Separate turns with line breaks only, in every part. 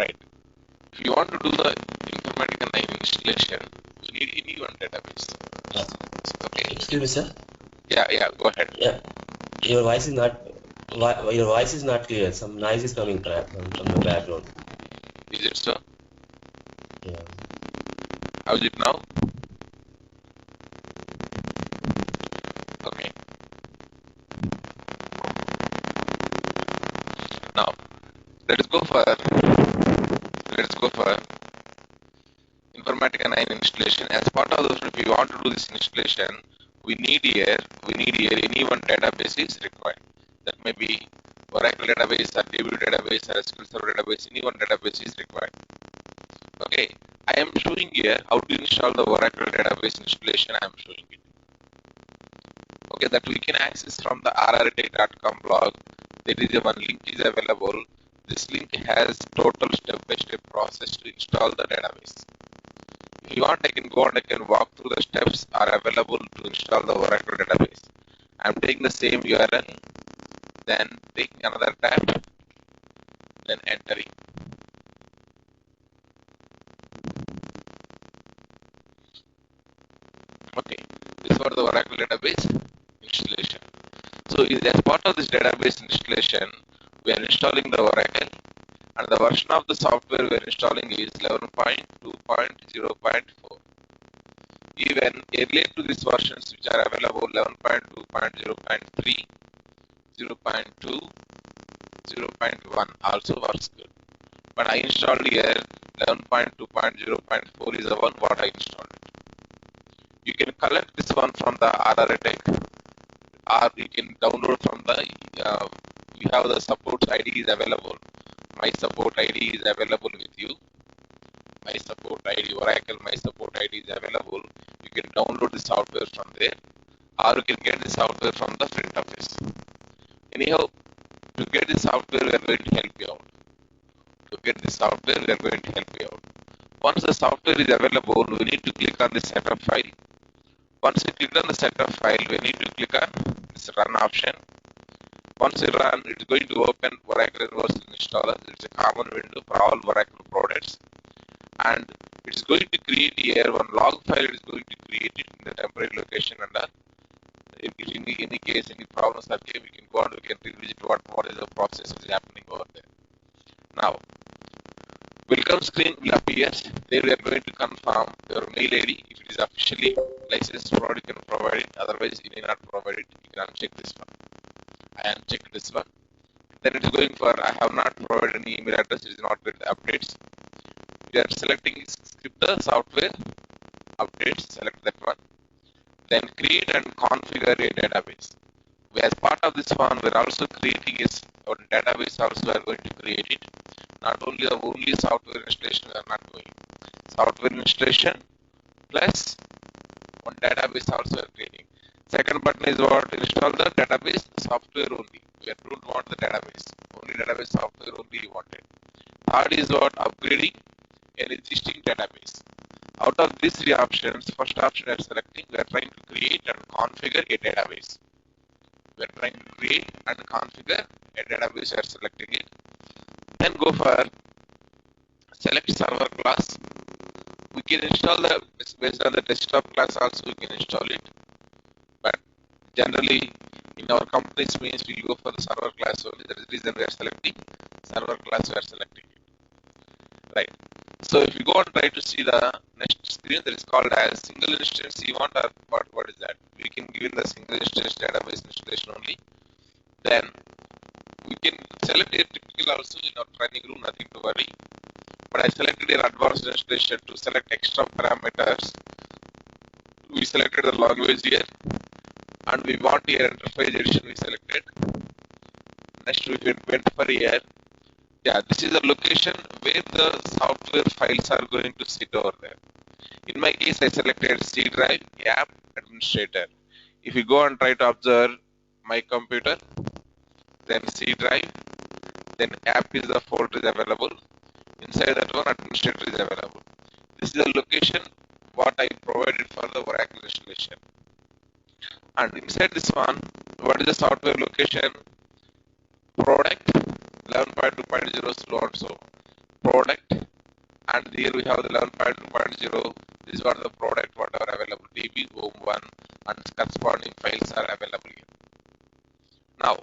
Right. If you want to do the Informatica 9 installation, you need any one database. Okay.
Excuse me, sir.
Yeah, go ahead.
Yeah, your voice is not clear. Some noise is coming from the background.
Is it so?
Yeah.
How is it now? Okay. Now let's go for Informatica 9 installation. As part of this, if you want to do this installation, we need here any one database is required. That may be Oracle database or DB database or SQL Server database. Any one database is required. Okay. I am showing here how to install the Oracle database installation. I am showing it. Okay, that we can access from the rrtech.com blog. There is a one link is available. This link has total step-by-step process to install the database. If you want, I can go and I can walk through the steps are available to install the Oracle database. I'm taking the same URL, then taking another tab, then entering. Okay, this is for the Oracle database installation. So as part of this database installation, we are installing the Oracle, and the version of the software we are installing is 11.2.0.4. Even earlier to these versions which are available 11.2.0.3, 0.2, 0.1 also works good. But I installed here 11.2.0.4 is the one what I installed. You can collect this one from the rrtech, or you can download from the you have the support ID is available. My support ID is available with you. My support ID, Oracle, my support ID is available. You can download the software from there, or you can get the software from the front office. Anyhow, to get the software, we are going to help you out. Once the software is available, we need to click on the setup file. Once you click on the setup file, we need to click on this run option. Once you run, it's going to open Oracle Universal Installer. It's a common window for all Oracle products. And it's going to create here one log file. It's going to create it in the temporary location, and if in any case any problems are came, we can go and we can revisit what is the process is happening over there. Now, welcome screen will appear. There we are going to confirm your mail ID. If it is officially licensed product, you can provide it. Otherwise, you may not provide it. You can uncheck this one. I uncheck this one. Then it is going for I have not provided any email address. It is not with updates. We are selecting skip the software updates. Select that one. Then create and configure a database. As part of this one, we are also creating a database. Also, we are going to create it. Not only the software installation we are not doing. Software installation plus one database also we are creating. Second button is what? Install the database software only. We don't want the database. Only database software only you wanted. Third is what? Upgrading an existing database. Out of these three options, first option we are selecting, we are trying to create and configure a database. We are trying to create and configure a database. We are selecting it. Then go for select server class. We can install the based on the desktop class also we can install it. But generally in our company's means we go for the server class only. That is the reason we are selecting server class. We are selecting it. Right. So if you go and try to see the next screen, that is called as single instance you want, or what is that? We can give in the single instance database installation only. Then we can select a typical also in our training room, nothing to worry. But I selected an advanced installation to select extra parameters. We selected the language here, and we want here enterprise edition we selected. Next we went for here. Yeah, this is the location where the software files are going to sit over there. In my case, I selected C drive, app, administrator. If you go and try to observe my computer, then C drive, then app is the folder is available. Inside that one, administrator is available. This is the location what I provided for the Oracle installation. And inside this one, what is the software location? Product 11.2.0 so and so. product, and here we have the 11.2.0. This is what the product, whatever available, DB home 1, and corresponding files are available here. Now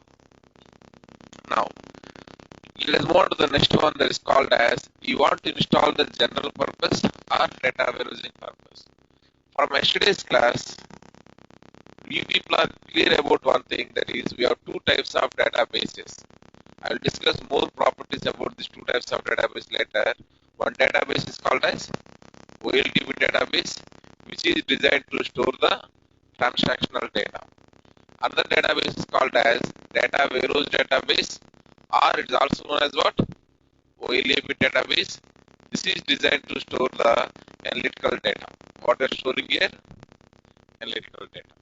let's move on to the next one, that is called as you want to install the general purpose or data warehousing purpose. From yesterday's class, we people are clear about one thing, that is we have two types of databases. I will discuss more properties about these two types of database later. One database is called as OLTP database, which is designed to store the transactional data. Another database is called as data warehouse database, or it is also known as what? OLAP database. This is designed to store the analytical data. What we are storing here? Analytical data.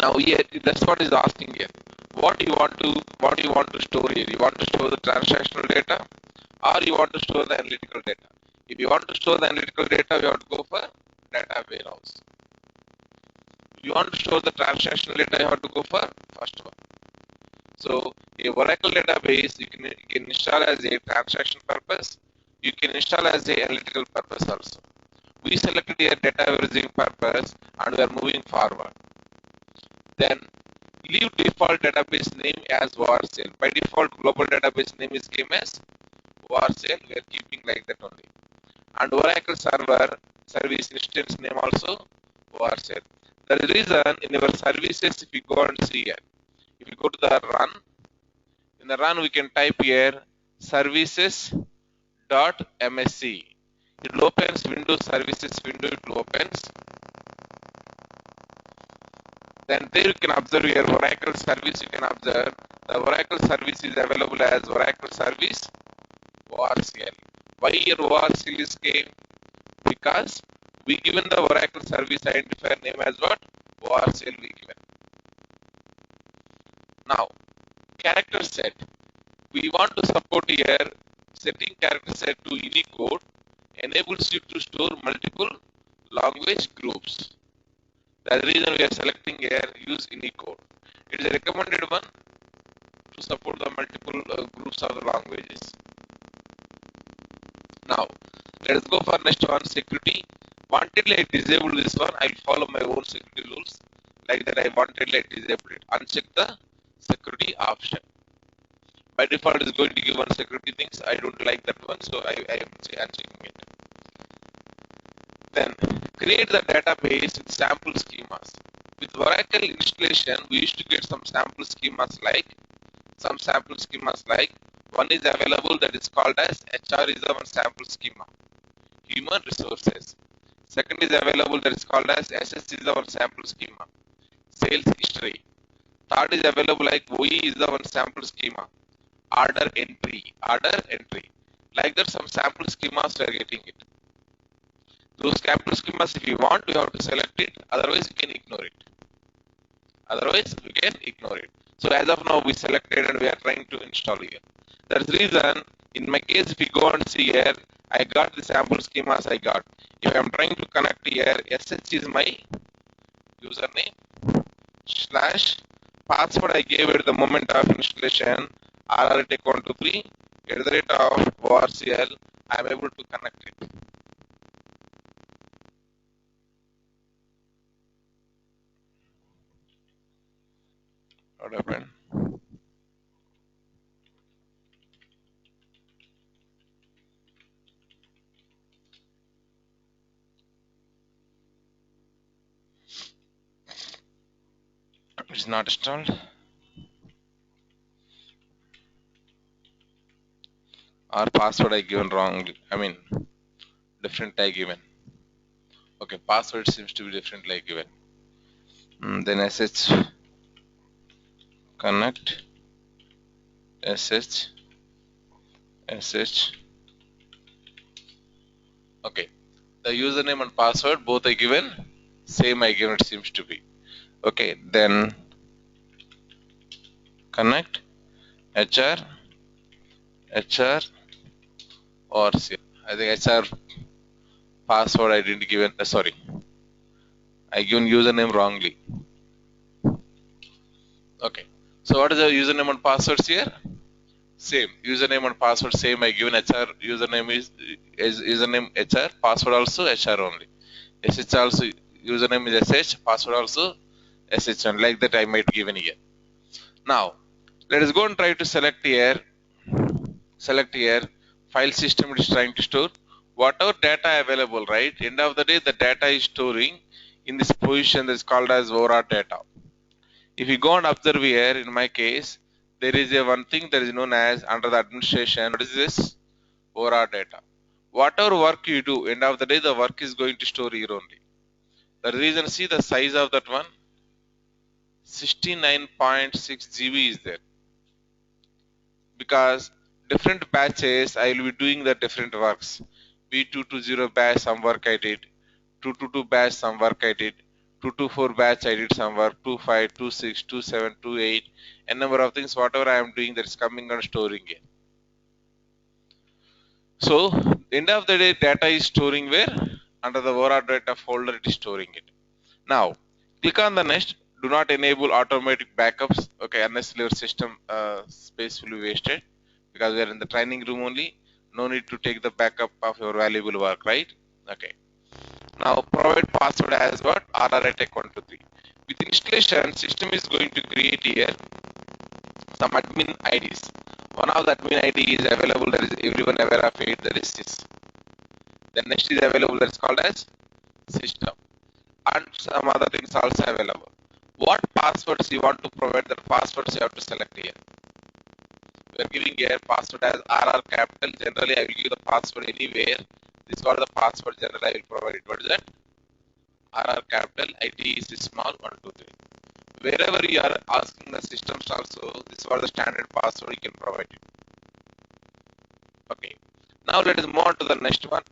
Now here, that's what is asking here. What you want to store here? You want to store the transactional data, or you want to store the analytical data? If you want to store the analytical data, you have to go for data warehouse. If you want to store the transactional data, you have to go for first one. So a Oracle database you can install as a transaction purpose. You can install as a analytical purpose also. We selected a data warehousing purpose and we are moving forward. Then leave default database name as WARCell. By default, global database name is came as WARCell. We are keeping like that only. And Oracle server service instance name also WARCell. The reason in our services, if you go and see here, if you go to the run, in the run we can type here services.msc. It will opens Windows services window, it will opens. Then there you can observe here Oracle service. You can observe the Oracle service is available as Oracle service WARCL. Why here WARCL is came? Because we given the Oracle service identifier name as what? WARCL we given. Now character set. We want to support here setting character set to Unicode enables you to store multiple language groups. That's the reason we are selecting here use Unicode. It is a recommended one to support the multiple groups of the languages. Now let us go for next one, security. Wanted I disable this one, I will follow my own security rules. Like that I wanted I disable it. Uncheck the security option. By default it is going to give one security things. I don't like that one, so I am unchecking it. Then create the database with sample schemas. With Oracle installation, we used to get some sample schemas like one is available, that is called as HR is the one sample schema. Human resources. Second is available, that is called as SS is the one sample schema. Sales history. Third is available like OE is the one sample schema. Order entry. Like that some sample schemas we are getting it. Those sample schemas, if you want, you have to select it, otherwise you can ignore it. So as of now we selected and we are trying to install here. That's the reason in my case, if you go and see here, I got the sample schemas I got. If I am trying to connect here, SH is my username / password I gave at the moment of installation, rrt123 @WARCL, I am able to connect it. What happened? It's not installed. Or password I given wrongly. Different I given. Okay, password seems to be differently given. Then sh connect sh. Okay, the username and password both I given, same I given, it seems to be. Okay, then connect HR or C. I think HR password I didn't given. Sorry, I given username wrongly. Okay, so what is the username and passwords here? Same username and password same. I given HR username is username HR, password also HR only. SH also username is SH, password also SH, and like that I might given here. Now let us go and try to select here. Select here file system it is trying to store whatever data available, right? End of the day the data is storing in this position that is called as overall data. If you go and observe here, in my case, there is a one thing that is known as under the administration. What is this? Overall data. Whatever work you do, end of the day, the work is going to store here only. The reason, see the size of that one, 69.6 GB is there. Because different batches, I will be doing the different works. B220 batch, some work I did. 222 batch, some work I did. 224 batch, I did some work. 25, 26, 27, 28, a number of things, whatever I am doing, that is coming and storing it. So, end of the day, data is storing where? Under the overall data folder, it is storing it. Now, click on the next. Do not enable automatic backups. Okay, unless your system space will be wasted, because we are in the training room only. No need to take the backup of your valuable work, right? Okay. Now provide password as what? RRATech123. With installation, system is going to create here some admin IDs. One of the admin ID is available, that is everyone aware of it, that is this. The next is available, that is called as system. And some other things also available. What passwords you want to provide, the passwords you have to select here. We are giving here password as RR capital. Generally, I will give the password anywhere. This is what the password generally I will provide it. What is that? RR capital, IT is small, 123. Wherever you are asking the systems also, this is what the standard password you can provide it. Okay. Now let us move on to the next one.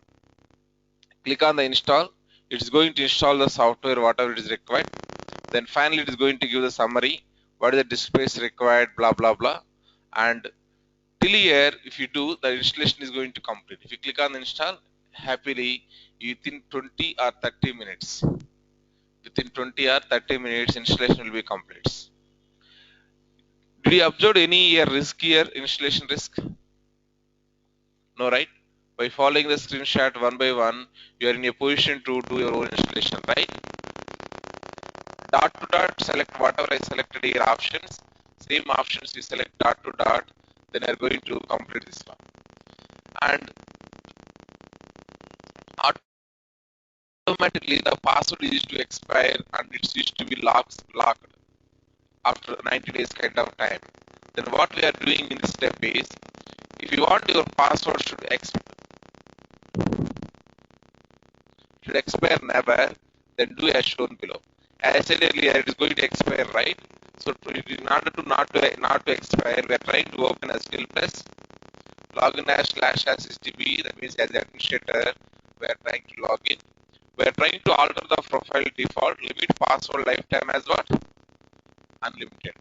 Click on the install. It is going to install the software, whatever it is required. Then finally it is going to give the summary. What is the disk space required, blah, blah, blah. And till here, if you do, the installation is going to complete. If you click on the install, happily, within 20 or 30 minutes, within 20 or 30 minutes, installation will be complete. Did you observe any risk here, installation risk? No, right? By following the screenshot one by one, you are in a position to do your own installation, right? Dot to dot, select whatever I selected here options. Same options you select dot to dot, then you are going to complete this one. And automatically the password is used to expire and it's used to be locked after 90 days kind of time. Then what we are doing in this step is, if you want your password should expire never, then do as shown below. As I said earlier, it is going to expire, right? So in order to not to expire, we are trying to open SQL plus login as /SDB. That means as administrator, we are trying to log in. We are trying to alter the profile default limit password lifetime as what? Unlimited.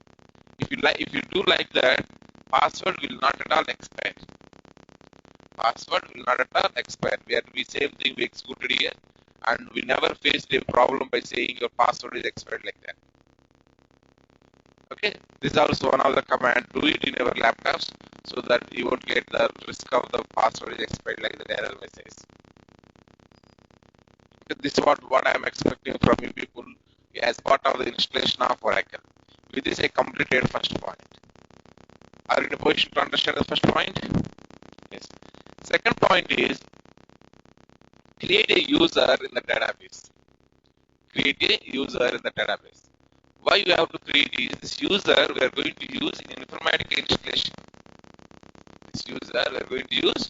If you do like that, password will not at all expire. Password will not at all expire. We same thing we executed here, and we never faced a problem by saying your password is expired like that. Okay, this is also one of the command. Do it in your laptops so that you won't get the risk of the password is expired like the error message. Okay, this is what I am expecting from you people as part of the installation of Oracle. With this, I completed first point. Are you in a position to understand the first point? Yes. Second point is create a user in the database. Create a user in the database. Why you have to create this user? We are going to use in Informatica installation. This user we are going to use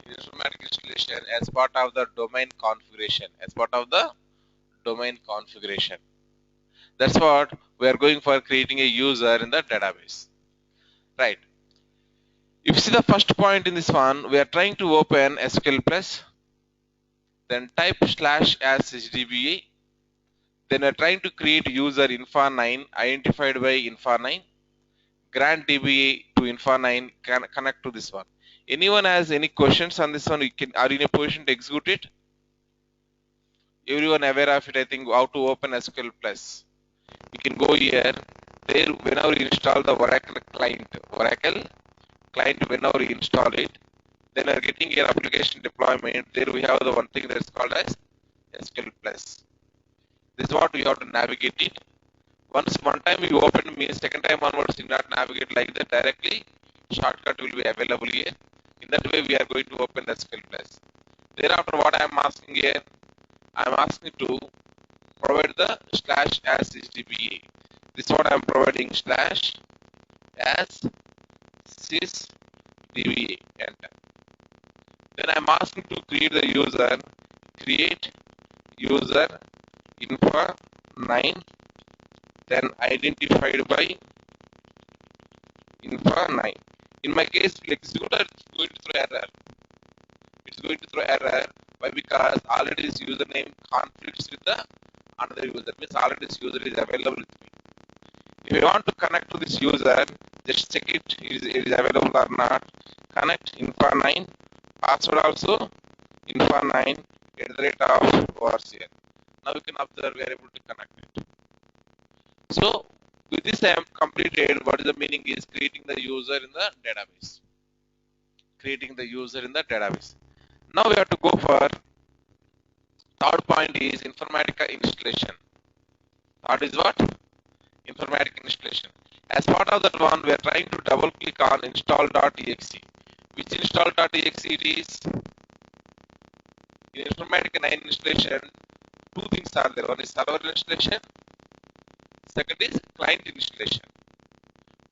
in Informatica installation as part of the domain configuration. As part of the domain configuration. That's what we are going for, creating a user in the database. Right. If you see the first point in this one, we are trying to open SQL plus, then type /SDBA. Then we are trying to create user Infa9 identified by Infa9. Grant DBA to Infa9, can connect to this one. Anyone has any questions on this one? Are you in a position to execute it? Everyone aware of it, I think, how to open SQL plus. You can go here. There, whenever you install the Oracle client, Oracle, client whenever you install it. Then we are getting your application deployment. There we have the one thing that is called as SQL Plus. This is what we have to navigate it. Once one time you open means second time onwards you not navigate like that directly. Shortcut will be available here. In that way we are going to open the SQL Plus. Thereafter what I am asking here, I am asking to provide the slash as sysdba. This is what I am providing, slash as sysdba. Enter. Then I am asking to create the user, create user info 9, then identified by info 9. In my case, executor is going to throw error. It's going to throw error. Why? Because already this username conflicts with the another user. Means already this user is available with me. If you want to connect to this user, just check it is available or not. Connect info 9. Password also info 9 @ORCL. Now you can observe we are able to connect it. So with this I am completed. What is the meaning is creating the user in the database. Creating the user in the database. Now we have to go for third point is Informatica installation. Third is what? Informatica installation. As part of that one, we are trying to double click on install.exe. Which install.exe it is? In Informatica 9 installation, two things are there. One is server installation, second is client installation.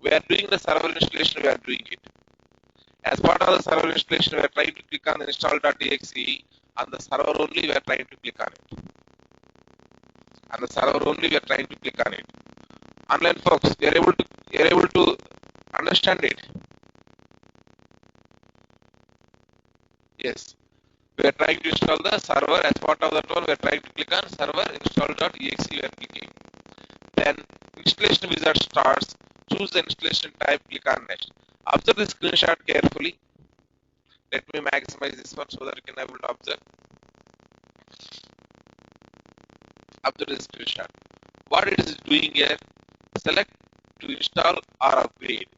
We are doing the server installation, we are doing it. As part of the server installation, we are trying to click on the install.exe. On the server only, we are trying to click on it. On the server only, we are trying to click on it. Online folks, you are able to understand it. Yes. We are trying to install the server. As part of that one, we are trying to click on server install.exe. We are clicking. Then installation wizard starts. Choose the installation type. Click on next. Observe the screenshot carefully. Let me maximize this one so that you can able to observe. Observe the screenshot. What it is doing here? Select to install or upgrade.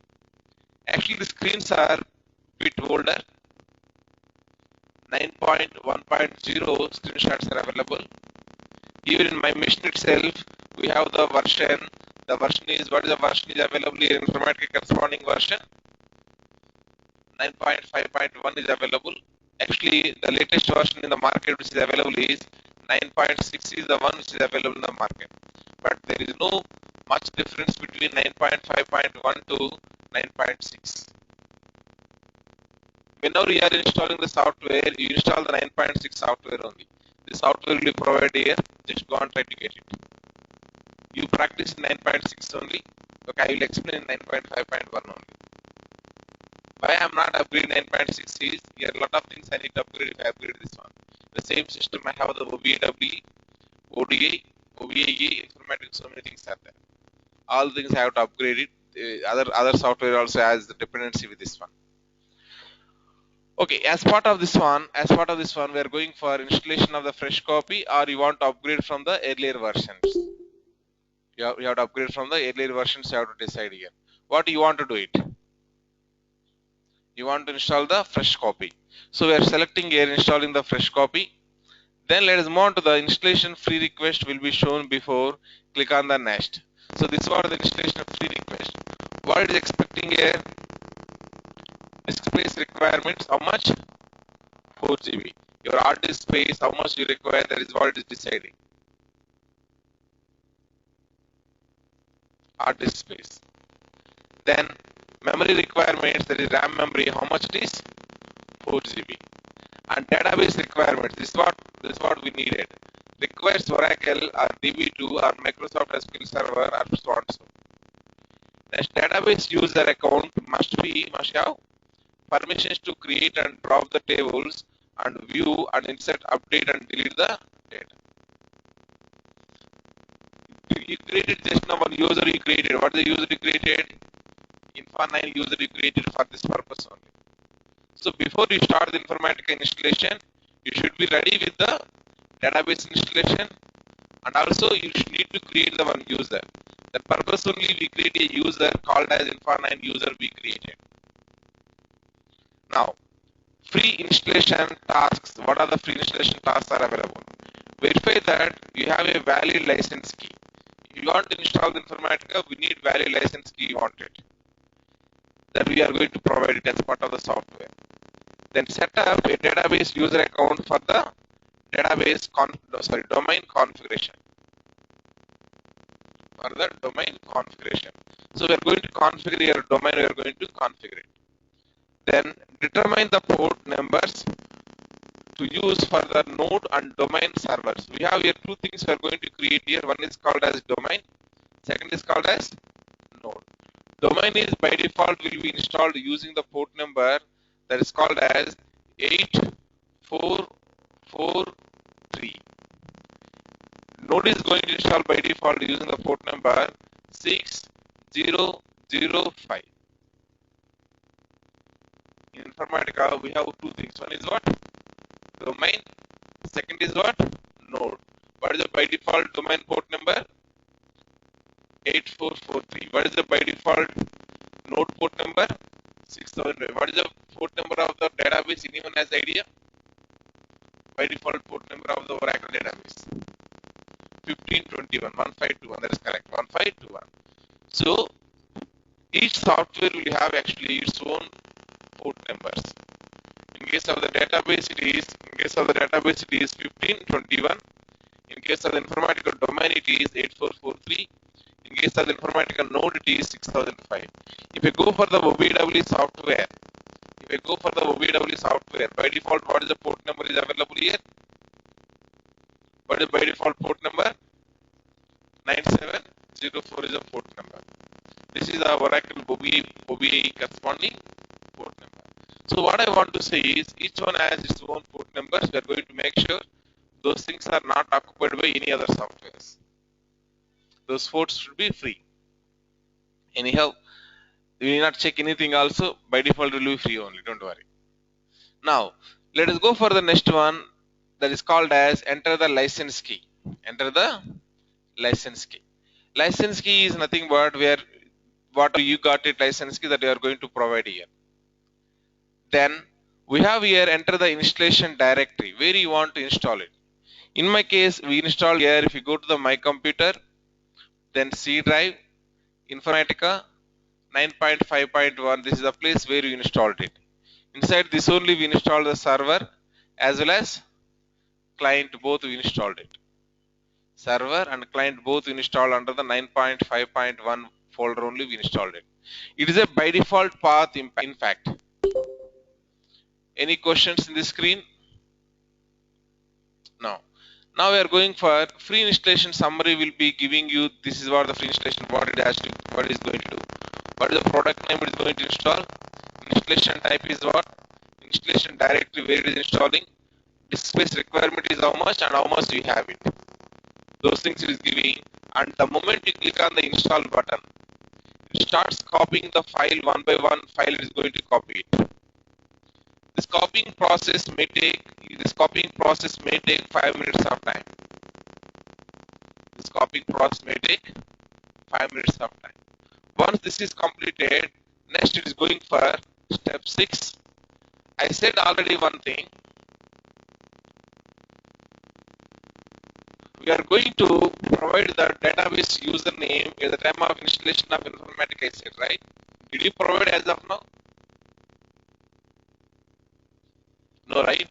Actually, the screens are bit older. 9.1.0 screenshots are available. Even in my machine itself, we have the version. The version is, what is the version is available here in Informatica corresponding version? 9.5.1 is available. Actually, the latest version in the market which is available is 9.6 is the one which is available in the market. But there is no much difference between 9.5.1 to 9.6. Whenever you are installing the software, you install the 9.6 software only. The software will be provided here. Just go and try to get it. You practice 9.6 only. Okay, I will explain 9.5.1 only. Why I am not upgrading 9.6 is here a lot of things I need to upgrade if I upgrade this one. The same system I have the OBAW, ODA, OBAE, Informatica, so many things are there. All things I have to upgrade it. Other software also has the dependency with this one. Okay, as part of this one, we are going for installation of the fresh copy, or you want to upgrade from the earlier versions. You have to upgrade from the earlier versions. You have to decide here. What you want to do it? You want to install the fresh copy. So we are selecting here installing the fresh copy. Then let us move on to the installation free request will be shown before. Click on the next. So this is what the installation of free request. What it is expecting here? Disk space requirements, how much? 4 GB. Your hard disk space, how much you require, that is what it is deciding. Hard disk space. Then memory requirements, that is RAM memory, how much it is? 4 GB. And database requirements, this is what we needed. Requires Oracle or DB2 or Microsoft SQL Server or so on so. Next, database user account must have permissions to create and drop the tables and view and insert, update and delete the data. You created just now one user you created. What is the user you created? Info9 user you created for this purpose only. So before you start the Informatica installation, you should be ready with the database installation, and also you should need to create the one user. That purpose only we create a user called as Info9 user we created. Now, free installation tasks. What are the free installation tasks are available? Verify that you have a valid license key. If you want to install the Informatica, we need valid license key. You want it. That we are going to provide it as part of the software. Then set up a database user account for the database domain configuration. For the domain configuration. So we are going to configure your domain. We are going to configure it. Then determine the port numbers to use for the node and domain servers. We have here two things we are going to create here. One is called as domain. Second is called as node. Domain is by default will be installed using the port number that is called as 8443. Node is going to install by default using the port number 6005. In Informatica, we have two things. One is what? Domain. Second is what? Node. What is the by default domain port number? 8443. What is the by default node port number? 6000. What is the port number of the database? Anyone has idea? By default port number of the Oracle database? 1521. 1521. That is correct. 1521. So each software will have actually its own port numbers. In case of the database, it is 1521. In case of the Informatica domain, it is 8443. In case of the Informatica node, it is 6005. If you go for the OBW software, by default, what is the port number is available here? What is by default port number? 9704 is the port number. This is the Oracle OBA corresponding port number. So what I want to say is each one has its own port numbers. We are going to make sure those things are not occupied by any other softwares. Those ports should be free. Anyhow, we need not check anything also. By default, it will be free only. Don't worry. Now, let us go for the next one that is called as enter the license key. Enter the license key. License key is nothing but where what you got it license key that you are going to provide here. Then we have here enter the installation directory where you want to install it. In my case, we install here. If you go to the my computer, then C drive, Informatica 9.5.1. This is the place where you installed it. Inside this only we installed the server as well as client, both we installed it. Server and client both installed under the 9.5.1 folder only we installed it. It is a by default path in fact. Any questions in this screen? No. Now we are going for free installation summary. Will be giving you this is what the free installation what it has to what it is going to do. What is the product name it is going to install? Installation type is what? Installation directory where it is installing. Disk space requirement is how much and how much we have it. Those things it is giving, and the moment you click on the install button, it starts copying the file one by one. File it is going to copy it. This copying process may take 5 minutes of time. This copying process may take 5 minutes of time. Once this is completed, next it is going for step 6. I said already one thing. We are going to provide the database username at the time of installation of Informatica, I said, right? Did you provide as of now? No, right?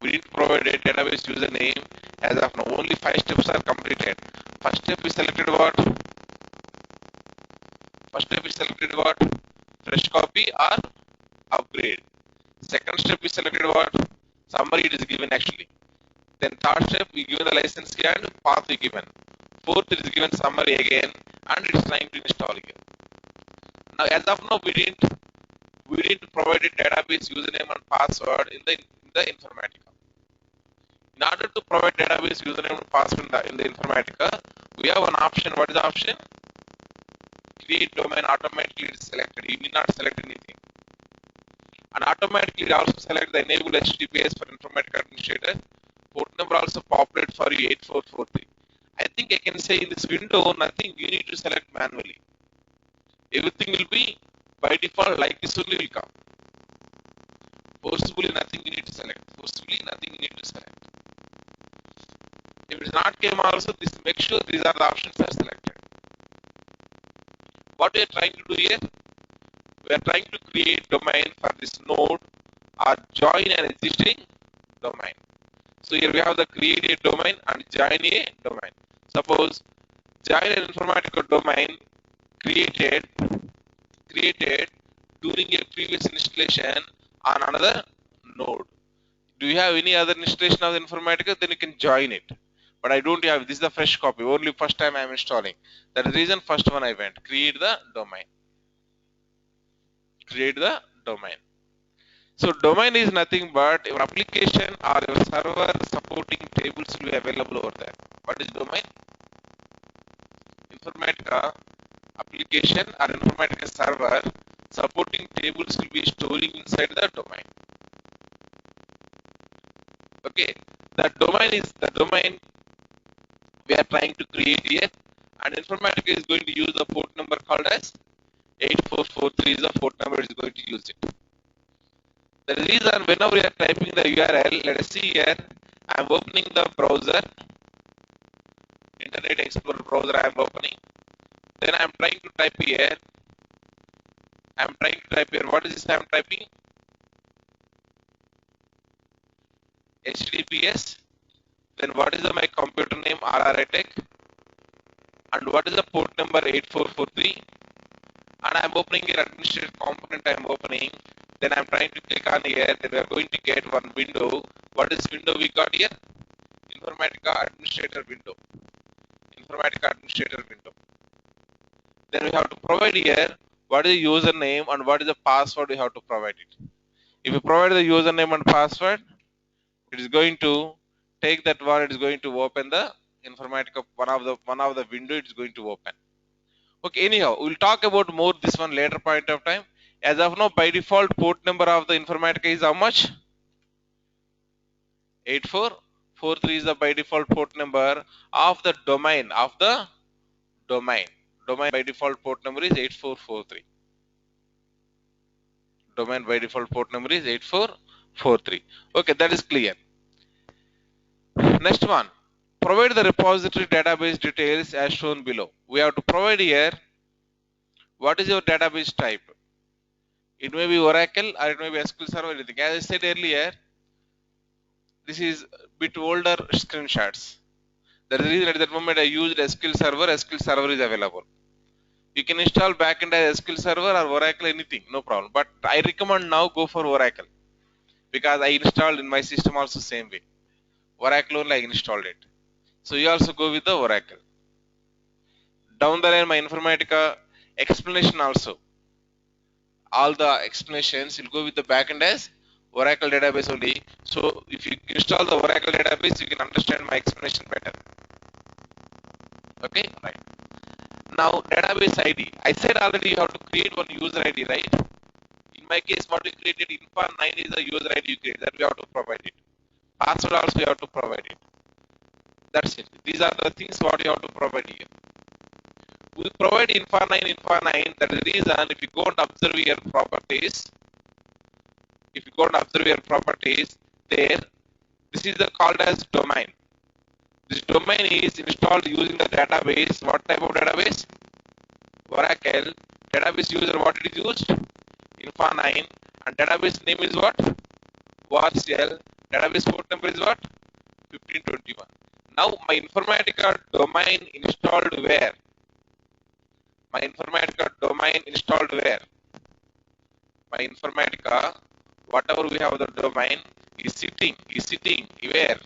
We didn't provide a database username as of now. Only 5 steps are completed. First step we selected what? Fresh copy or upgrade. Second step we selected what? Summary it is given actually. Then third step we given the license key and path we given. Fourth it is given summary again and it is trying to install again. Now as of now we didn't provide a database username and password in the Informatica. In order to provide database username and password in the Informatica, we have an option. What is the option? Create domain automatically is selected. You need not select anything. And automatically also select the enable HTTPS for Informatica administrator. Port number also populate for you 8443. I think I can say in this window nothing you need to select manually. Everything will be by default like this only will come. Forcibly nothing you need to select. Forcibly nothing you need to select. If it is not came also, this make sure these are the options are selected. What we are trying to do here? We are trying to create domain for this node or join an existing domain. So here we have the create a domain and join a domain. Suppose join an Informatica domain created during a previous installation on another node. Do you have any other installation of the Informatica? Then you can join it. But I don't have. This is the fresh copy. Only first time I am installing. That is the reason first one I went. Create the domain. Create the domain. So domain is nothing but your application or your server supporting tables will be available over there. What is domain? Informatica application or Informatica server supporting tables will be storing inside the domain. Okay, the domain is the domain we are trying to create here, and Informatica is going to use the port number called as 8443 is the port number it is going to use it. The reason whenever we are typing the URL, let us see here, I am opening the browser, Internet Explorer browser I am opening. Then I am trying to type here. What is this I am typing? HTTPS. Then what is my computer name RRI Tech? And what is the port number 8443? And I am opening here administrator component I am opening. Then I am trying to click on here. Then we are going to get one window. What is window we got here? Informatica administrator window. Informatica administrator window. Then we have to provide here what is the username and what is the password we have to provide it. If you provide the username and password, it is going to take that one, it is going to open the Informatica one of the window it is going to open. Okay, anyhow, we'll talk about more this one later point of time. As of now, by default port number of the Informatica is how much? 8443 is the by default port number of the domain domain by default port number is 8443. Domain by default port number is 8443. Okay, that is clear. Next one, provide the repository database details as shown below. We have to provide here what is your database type. It may be Oracle or it may be SQL Server, anything. As I said earlier, this is a bit older screenshots. The reason at that moment I used SQL Server is available. You can install backend as SQL Server or Oracle, anything, no problem. But I recommend now go for Oracle because I installed in my system also same way. Oracle only I installed it. So you also go with the Oracle. Down the line, my Informatica explanation also. All the explanations will go with the backend as Oracle database only. So if you install the Oracle database, you can understand my explanation better. Okay, right. Now database ID. I said already you have to create one user ID, right? In my case, what we created Infa9 is the user ID you create. That we have to provide it. Password also you have to provide it. That's it. These are the things what you have to provide here. We provide Infa9. That is the reason if you go and observe your properties, there, this is the called as domain. This domain is installed using the database. What type of database? Oracle. Database user what it is used? Infa9. And database name is what? WARCL. Database port number is what? 1521. Now my Informatica domain installed where? My Informatica domain installed where? My Informatica, whatever we have the domain is sitting where?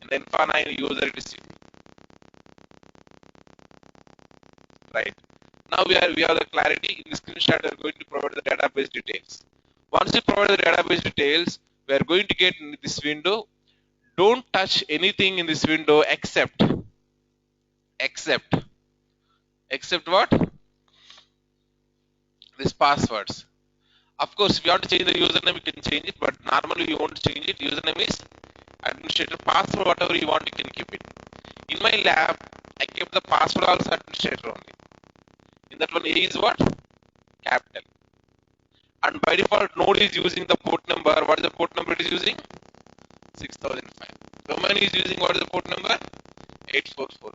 In the Infa9 user it is sitting. Right. Now we have the clarity. In the screenshot we are going to provide the database details. Once you provide the database details, we are going to get in this window. Don't touch anything in this window except what? These passwords. Of course, if you want to change the username, you can change it, but normally you won't change it. Username is administrator. Password, whatever you want, you can keep it. In my lab, I kept the password also administrator only. In that one, A is what? Capital. And by default, node is using the port number. What is the port number it is using? 6005. Domain is using what is the port number? 844.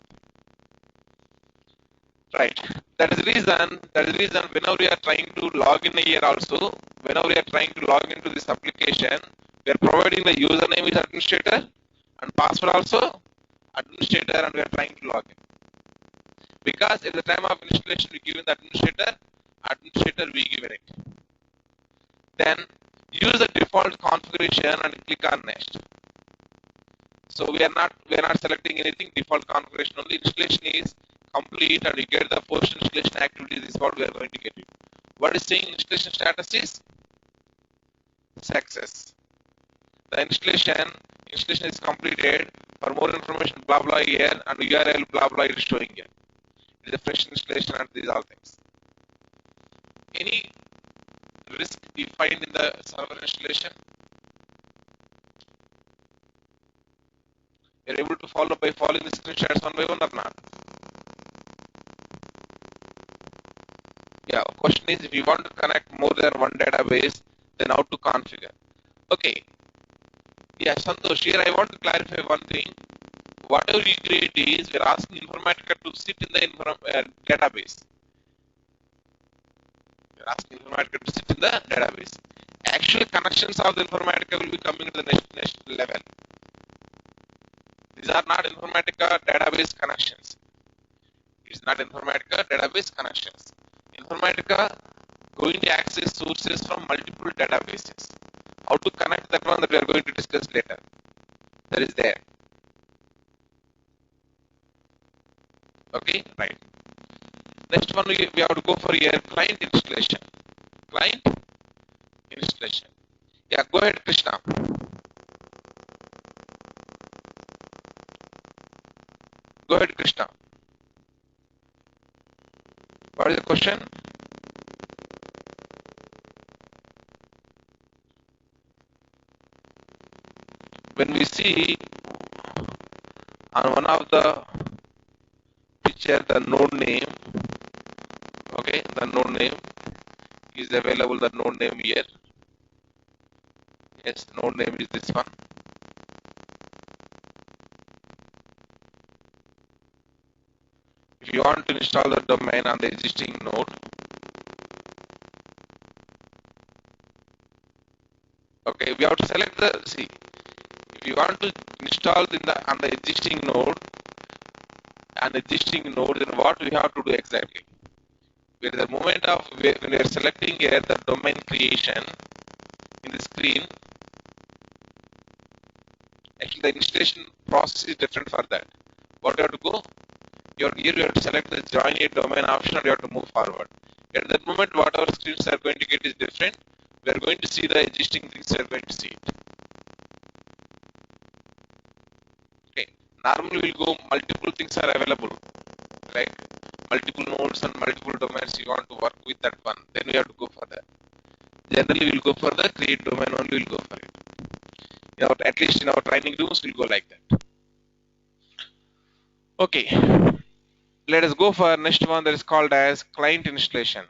Right. That is the reason. Whenever we are trying to log in here also, whenever we are trying to log into this application, we are providing the username is administrator and password also administrator, and we are trying to log in. Because at the time of installation, we given the administrator we given it. Then use the default configuration and click on next. So we are not selecting anything, default configuration only. Installation is complete and we get the post installation activities is what we are going to get it. What is saying installation status is success. The installation is completed. For more information, blah blah here, and URL blah blah is showing here. It is a fresh installation and these all things. Any risk you find in the server installation? You're able to follow by following the screenshots one by one or not? Yeah, question is if you want to connect more than one database, then how to configure? Okay. Yeah, Santosh, here I want to clarify one thing. Whatever we create is, we're asking Informatica to sit in the database. We're asking Informatica to sit in the database. Actual connections of the Informatica will be coming to the next level. These are not Informatica database connections. It's not Informatica database connections. Informatica going to access sources from multiple databases. How to connect that one that we are going to discuss later. That is there. Okay, right. Next one we have to go for here, client installation. Client installation. Yeah, go ahead, Krishna. Go ahead, Krishna. What is the question? When we see on one of the picture the node name, okay, the node name is available, the node name here. Yes, node name is this one. If you want to install the domain on the existing node, okay, we have to select the, see, if you want to install on the existing node, then what we have to do exactly? With the moment of when we are selecting here the domain creation in the screen, actually the installation process is different for that. What you have to go? Here you have to select the join a domain option and you have to move forward. At that moment, whatever screens are going to get is different. We are going to see the existing things, we are going to see it. Okay. Normally we'll go multiple things are available, like multiple nodes and multiple domains you want to work with that one. Then we have to go for that. Generally we'll go for the create domain only, we'll go for it. At least in our training rooms, we'll go like that. Okay. Let us go for next one that is called as client installation.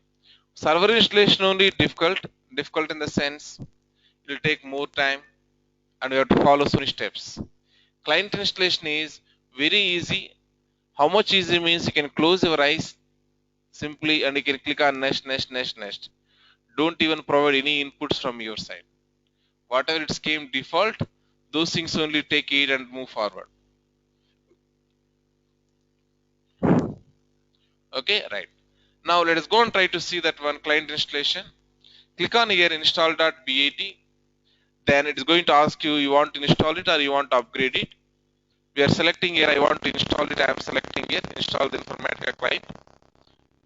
Server installation only difficult in the sense it will take more time and we have to follow so many steps. Client installation is very easy. How much easy means you can close your eyes simply and you can click on next. Don't even provide any inputs from your side. Whatever it came default, those things only take it and move forward. Okay, right. Now let us go and try to see that one client installation. Click on here install.bat. Then it is going to ask you want to install it or you want to upgrade it. We are selecting here, I want to install it. I am selecting here, install the Informatica client.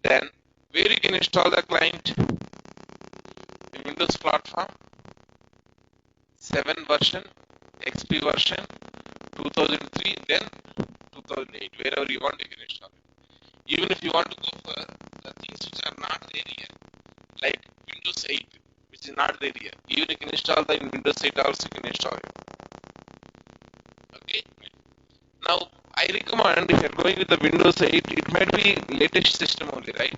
Then where you can install the client in Windows platform, 7 version, XP version, 2003, then 2008. Wherever you want, you can install it. Even if you want to go for the things which are not there here, like Windows 8, which is not there here, even you can install the in Windows 8 also you can install it. Okay. Now I recommend if you are going with the Windows 8, it might be latest system only, right?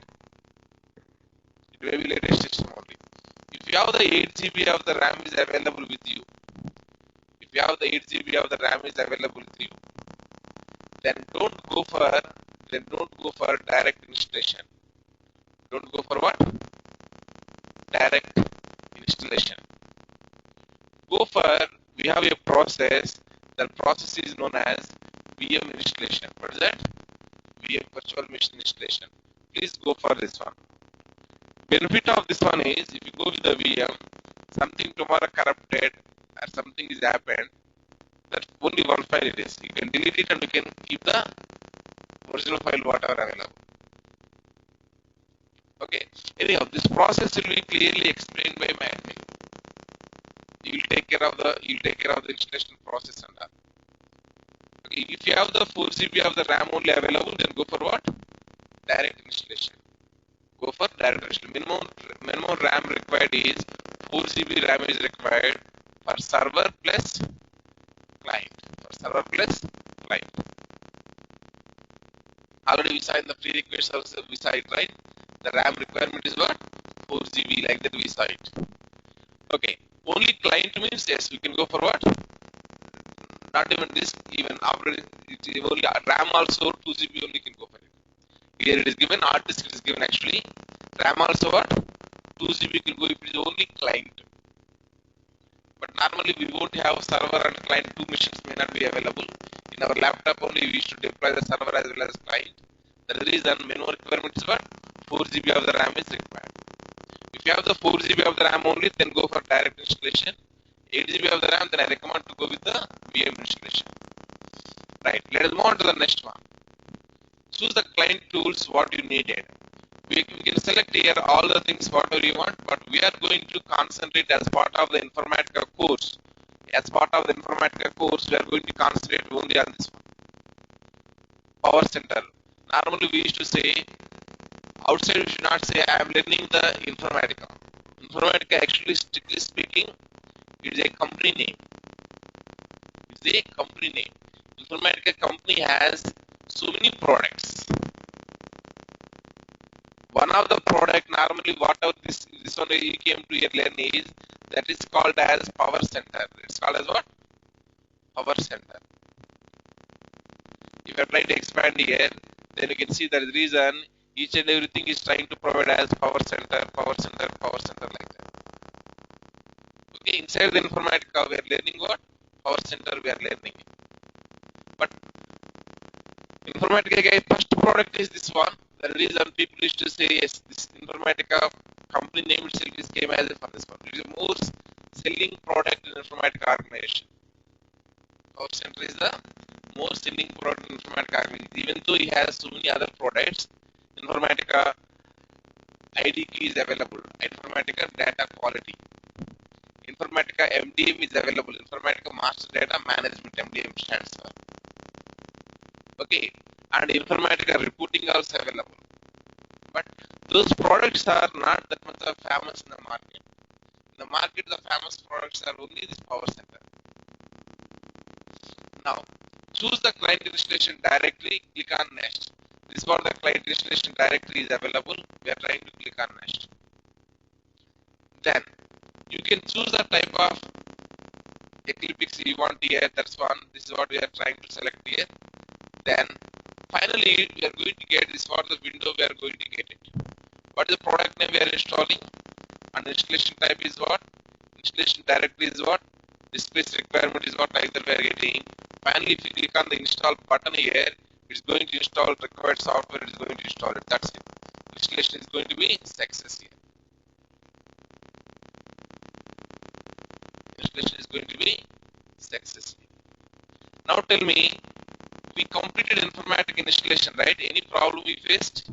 It may be latest system only. If you you have the 8 GB of the RAM is available with you, if you have the 8 GB of the RAM is available with you, then don't go for direct installation. Don't go for what? Direct installation. Go for, we have a process, that process is known as VM installation. What is that? VM, virtual machine installation. Please go for this one. Benefit of this one is, if you go with the VM, something tomorrow corrupted or something is happened, that only one file it is. You can delete it and you can keep the original file whatever available. Okay. Anyhow, this process will be clearly explained by my admin. You will take care of the installation process and all. Okay. If you have the 4 GB of the RAM only available, then go for what? Direct installation. Go for direct installation. Minimum RAM required is 4 GB RAM is required for server plus client. For server plus client. Already we saw in the prerequisites also we saw it, right? The RAM requirement is what? 4 GB, like that we saw it. Okay. Only client means yes, we can go for what? Not even disk, even operating, only RAM also 2 GB only can go for it. Here it is given, hard disk is given actually. RAM also what? 2 GB can go if it is only client. But normally we won't have server and client, two machines may not be available. In our laptop only we should deploy the server as well as client. That is the reason minimum requirement is what? 4 GB of the RAM is required. If you have the 4 GB of the RAM only, then go for direct installation. 8 GB of the RAM, then I recommend to go with the VM installation. Right, let us move on to the next one. Choose the client tools what you needed. We can select here all the things whatever you want, but we are going to concentrate as part of the Informatica course. As part of the Informatica course, we are going to concentrate only on this one. Power center. Normally we used to say, outside we should not say I am learning the Informatica. Informatica actually, strictly speaking, it is a company name. It is a company name. Informatica company has so many products. One of the product, normally whatever this one you came to here learn is, that is called as power center. It's called as what? Power center. If I try to expand here, then you can see there is reason each and everything is trying to provide as power center like that. Okay, inside the Informatica we are learning what? Power center we are learning. But Informatica guys, first product is this one. The reason people used to say yes, this Informatica company name itself is came as for this one. It is the most selling product in Informatica organization. Power center is the most selling product in Informatica organization. Even though it has so many other products, Informatica ID key is available. Informatica data quality. Informatica MDM is available. Informatica Master Data Management MDM stands for. Okay, and Informatica reporting also available. But those products are not that much of famous in the market. In the market, the famous products are only this power center. Now, choose the client installation directory, click on next. This is what the client installation directory is available. We are trying to click on next. Then, you can choose the type of Eclipse you want here. That's one. This is what we are trying to select here. Then, finally, we are going to get this for the window we are going to get it. What is the product name we are installing? And installation type is what? Installation directory is what? Displace requirement is what, like that we are getting. Finally, if you click on the install button here, it's going to install required software, it's going to install it. That's it. Installation is going to be success here. Installation is going to be success here. Now tell me, we completed Informatica installation, right? Any problem we faced?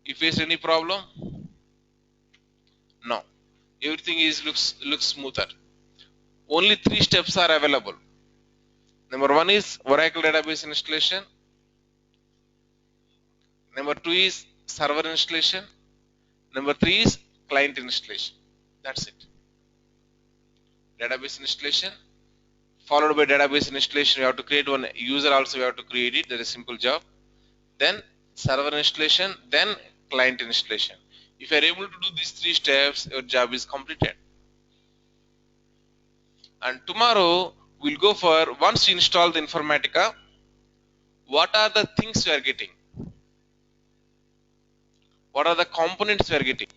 You faced any problem? No. Everything is looks smoother. Only 3 steps are available. Number 1 is Oracle database installation. Number 2 is server installation. Number 3 is client installation. That's it. Database installation. Followed by database installation, you have to create one user also, you have to create it. That is a simple job. Then server installation, then client installation. If you are able to do these 3 steps, your job is completed. And tomorrow we'll go for, once you install the Informatica, what are the things you are getting? What are the components you are getting?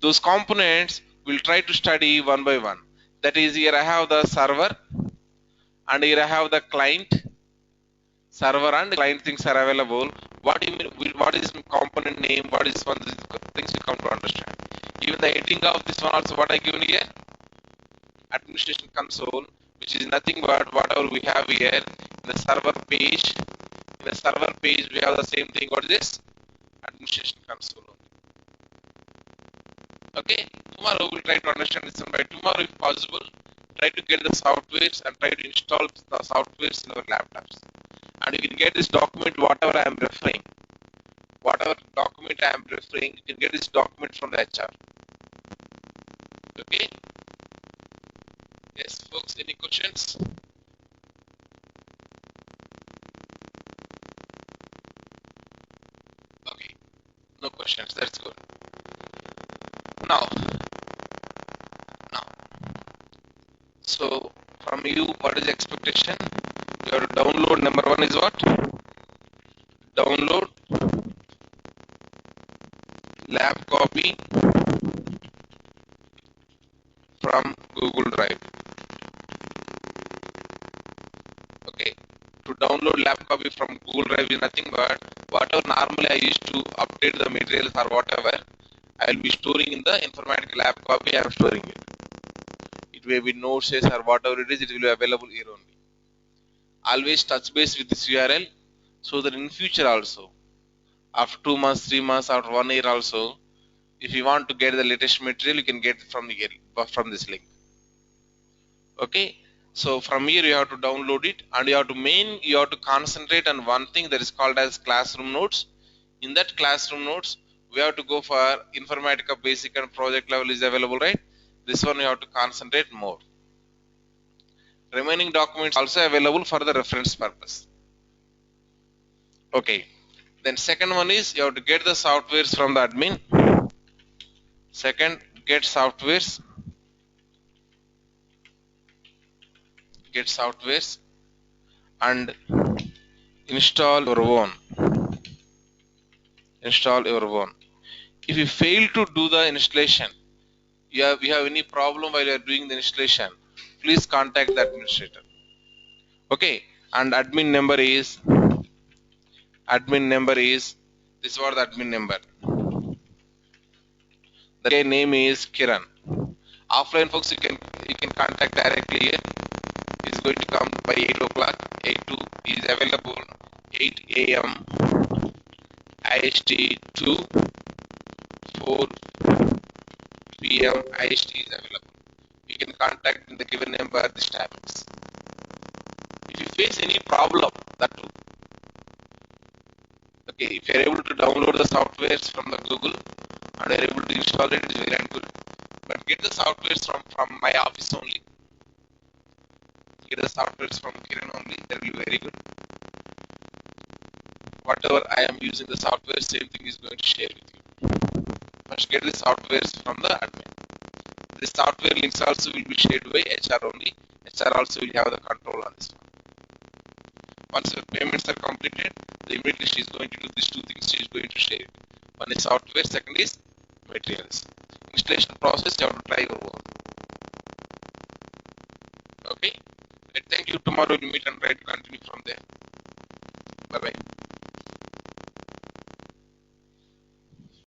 Those components we'll try to study one by one. That is, here I have the server, and here I have the client. Server and client things are available. What do you mean? What is component name? What is one things we come to understand. Even the heading of this one also, what I given here, administration console, which is nothing but whatever we have here in the server page. In the server page, we have the same thing. What is this? Administration console. Okay. Tomorrow we'll try to understand this one. By tomorrow, if possible, try to get the softwares and try to install the softwares in our laptops. And you can get this document, whatever I am referring. Whatever document I am referring, you can get this document from the HR. Okay. Yes, folks, any questions? Okay, no questions. That's good. Now, so from you, what is the expectation? Your download number one is what? Download lab copy from Google Drive. Okay, to download lab copy from Google Drive is nothing but whatever normally I used to update the materials or whatever, I will be storing in the Informatica lab copy. I am storing it. It may be notes or whatever it is, it will be available here only. Always touch base with this URL so that in future also, after 2 months, 3 months, after 1 year also, if you want to get the latest material, you can get it from this link. Okay, so from here you have to download it, and you have to concentrate on one thing that is called as classroom notes. In that classroom notes, we have to go for Informatica basic and project level is available, right? This one you have to concentrate more. Remaining documents also available for the reference purpose. Okay, then second one is you have to get the softwares from the admin. Second, get softwares and install your own. If you fail to do the installation, you have any problem while you are doing the installation, please contact the administrator. Okay, and admin number is this is what the admin number. The guy name is Kiran. Offline folks, you can contact directly here. He's going to come by 8 o'clock. 8 to is available 8 a.m. IST to 4 p.m. IST is available. You can contact in the given number at this timings. If you face any problem, that too. Okay, if you are able to download the softwares from the Google and are able to install it, it is very good. But get the softwares from my office only. Get the softwares from Kiran only, that will be very good. Whatever I am using the software, same thing is going to share with you. First get the softwares from the admin. The software links also will be shared by HR only. HR also will have the control on this one. Once the payments are completed, immediately she is going to do these two things. She is going to share it. One is software, second is materials. Installation process, you have to try your own. Okay. Thank you. Tomorrow we'll meet and try to continue from there. Bye bye.